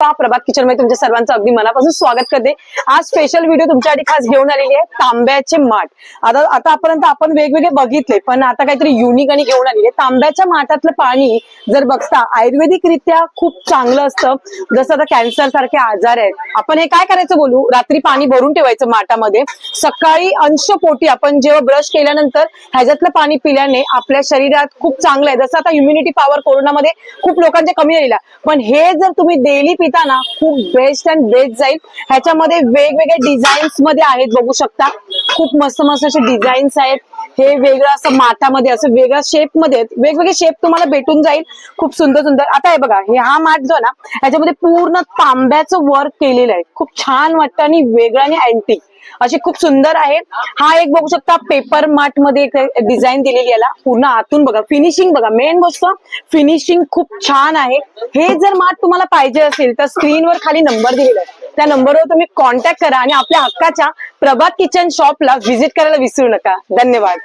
प्रभात kitchen मध्ये तुमच्या सर्वांचं अगदी मनापासून स्वागत करते। आज स्पेशल व्हिडिओ तुमच्यासाठी खास घेऊन आलेली आहे तांब्याचे माठ। आतापर्यंत आपण वेगवेगळे बघितले, पण आता काहीतरी युनिक आणि घेऊन आलेले। तांब्याच्या माठातलं पाणी जर बघता आयुर्वेदिक रित्या खूप चांगलं असतं। जसं आता कॅन्सर सारखे आजार आहेत, आपण हे काय करायचं बोलू, रात्री पाणी भरून ठेवायचं माठामध्ये, सकाळी अंशपोटी आपण जेव्हा ब्रश केल्यानंतर ह्याच्यातलं पाणी पिल्याने आपल्या शरीरात खूप चांगलं आहे। जसं आता इम्युनिटी पॉवर कोरोनामध्ये खूप लोकांच्या कमी झालेला, पण हे जर तुम्ही डेली पिताना खूप बेस्ट अँड बेस्ट जाईल। ह्याच्यामध्ये वेगवेगळे डिझाईन्स मध्ये आहेत, बघू शकता खूप मस्त मस्त असे डिझाईन्स आहेत। हे वेगळं असं माठामध्ये असं वेगळ्या शेप मध्ये वेगवेगळे शेप तुम्हाला भेटून जाईल, खूप सुंदर सुंदर। आता हे बघा, हा माठ जो ना ह्याच्यामध्ये पूर्ण तांब्याचं वर्क केलेलं आहे, खूप छान वाटतं आणि वेगळं आणि अँटिक अशी खूप सुंदर आहे। हा एक बघू शकता पेपर माठ मध्ये एक डिझाईन दिलेली याला, पूर्ण आतून बघा फिनिशिंग बघा, मेन गोष्ट फिनिशिंग खूप छान आहे। हे जर माठ तुम्हाला पाहिजे असेल तर स्क्रीनवर खाली नंबर दिलेला आहे, त्या नंबरवर तुम्ही कॉन्टॅक्ट करा आणि आपल्या हक्काच्या प्रभात किचन शॉपला व्हिजिट करायला विसरू नका। धन्यवाद।